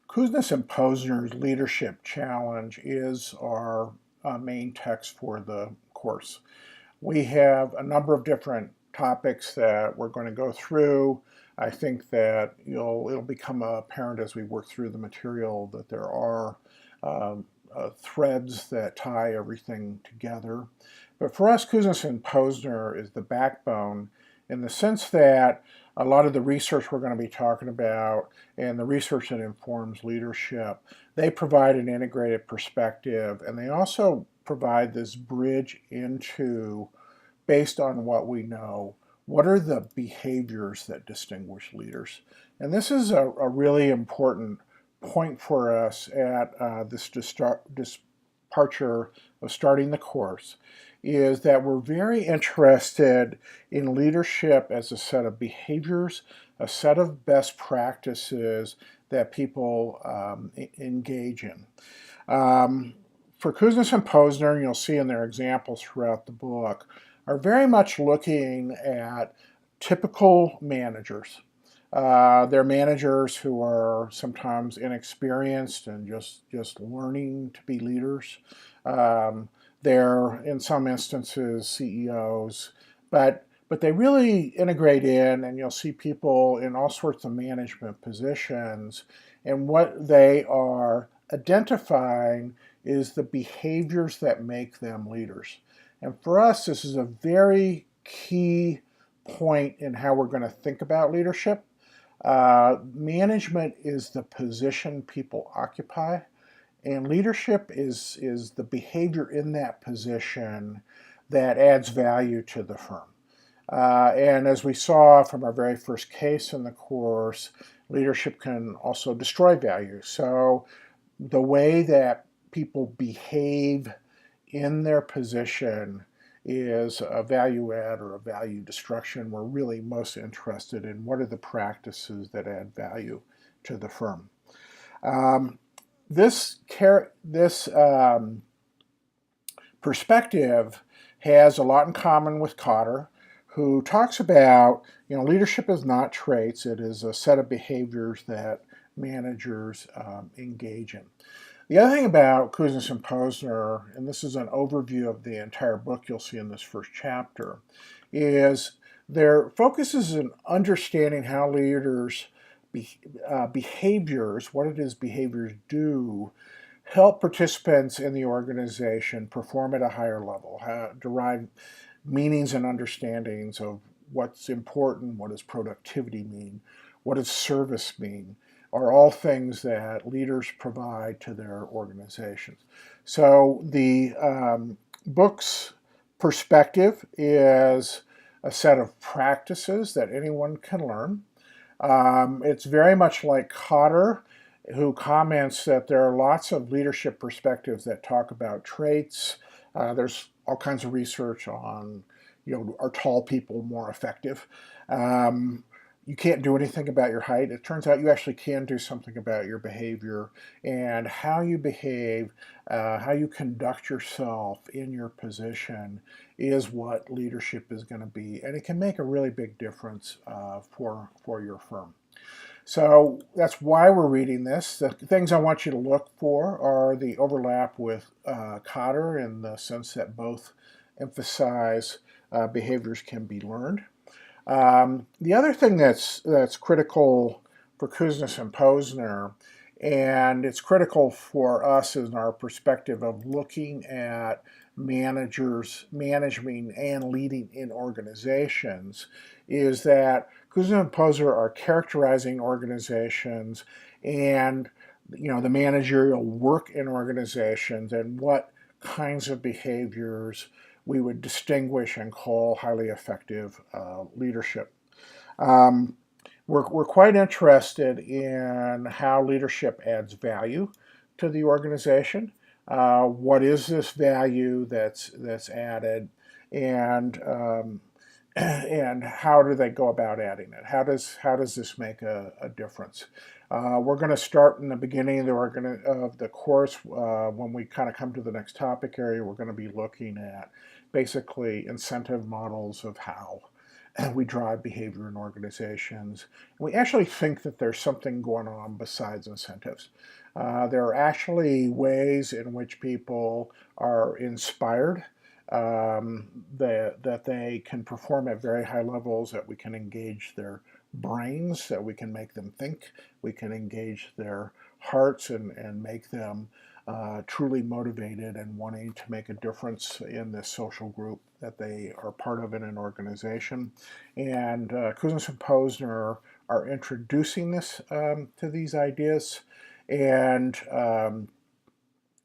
Kouzes and Posner's Leadership Challenge is our main text for the course. We have a number of different topics that we're going to go through. I think that it'll become apparent as we work through the material that there are threads that tie everything together. But for us, Kouzes and Posner is the backbone in the sense that a lot of the research we're going to be talking about and the research that informs leadership, they provide an integrated perspective, and they also provide this bridge into, based on what we know, what are the behaviors that distinguish leaders? And this is a really important point for us at this departure of starting the course, is that we're very interested in leadership as a set of behaviors, a set of best practices that people engage in. For Kouzes and Posner, you'll see in their examples throughout the book, are very much looking at typical managers. They're managers who are sometimes inexperienced and just learning to be leaders. They're, in some instances, CEOs, but they really integrate in, and you'll see people in all sorts of management positions, and what they are identifying is the behaviors that make them leaders. And for us, this is a very key point in how we're going to think about leadership. Management is the position people occupy, and leadership is the behavior in that position that adds value to the firm. And as we saw from our very first case in the course, leadership can also destroy value. So the way that people behave in their position is a value add or a value destruction. We're really most interested in what are the practices that add value to the firm. This perspective has a lot in common with Kotter, who talks about, leadership is not traits, it is a set of behaviors that managers engage in. The other thing about Kouzes and Posner, and this is an overview of the entire book you'll see in this first chapter, is their focus is in understanding how leaders' behaviors, what it is behaviors do, help participants in the organization perform at a higher level, derive meanings and understandings of what's important, what does productivity mean, what does service mean, are all things that leaders provide to their organizations. So the book's perspective is a set of practices that anyone can learn. It's very much like Kotter, who comments that there are lots of leadership perspectives that talk about traits. There's all kinds of research on, are tall people more effective? You can't do anything about your height. It turns out you actually can do something about your behavior, and how you behave, how you conduct yourself in your position is what leadership is going to be, and it can make a really big difference for your firm. So that's why we're reading this. The things I want you to look for are the overlap with Kotter, in the sense that both emphasize behaviors can be learned. The other thing that's critical for Kouzes and Posner, and it's critical for us in our perspective of looking at managers, managing and leading in organizations, is that Kouzes and Posner are characterizing organizations and the managerial work in organizations and what kinds of behaviors we would distinguish and call highly effective leadership. We're quite interested in how leadership adds value to the organization. What is this value that's added, and and how do they go about adding it? How does this make a difference? We're going to start in the beginning of the course. When we kind of come to the next topic area, we're going to be looking at basically incentive models of how. we drive behavior in organizations. We actually think that there's something going on besides incentives. There are actually ways in which people are inspired, that they can perform at very high levels, that we can engage their brains, that we can make them think, we can engage their hearts and make them truly motivated and wanting to make a difference in this social group that they are part of in an organization. And Kouzes and Posner are introducing this to these ideas. And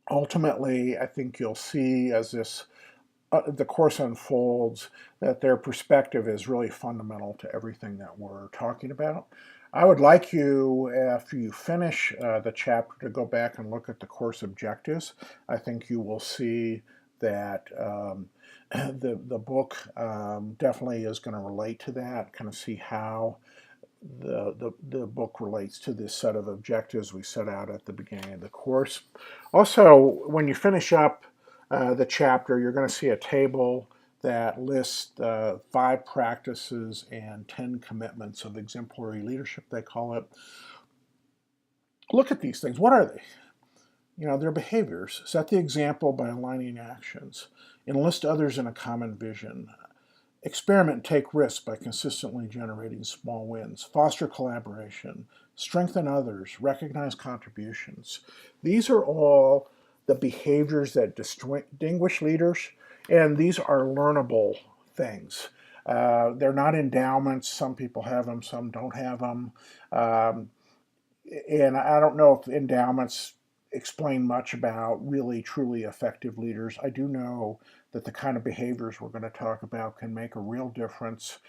ultimately, I think you'll see as the course unfolds that their perspective is really fundamental to everything that we're talking about. I would like you, after you finish the chapter, to go back and look at the course objectives. I think you will see that the book definitely is going to relate to that, kind of see how the book relates to this set of objectives we set out at the beginning of the course. Also, when you finish up the chapter, you're going to see a table that lists 5 practices and 10 commitments of exemplary leadership, they call it. Look at these things. What are they? They're behaviors. Set the example by aligning actions. Enlist others in a common vision. Experiment and take risks by consistently generating small wins. Foster collaboration. Strengthen others. Recognize contributions. These are all the behaviors that distinguish leaders, and these are learnable things. They're not endowments. Some people have them, some don't have them. And I don't know if endowments explain much about really truly effective leaders. I do know that the kind of behaviors we're going to talk about can make a real difference.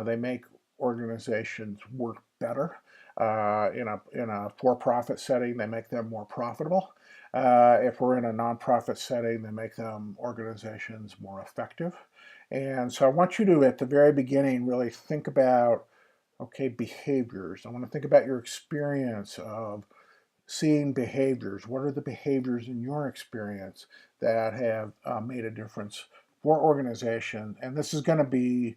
They make organizations work better. In a for-profit setting, they make them more profitable. If we're in a nonprofit setting, they make them organizations more effective. And so I want you to, at the very beginning, really think about, okay, behaviors. I want to think about your experience of seeing behaviors. What are the behaviors in your experience that have made a difference for organization? And this is going to be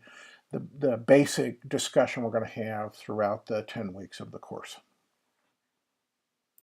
the basic discussion we're going to have throughout the 10 weeks of the course.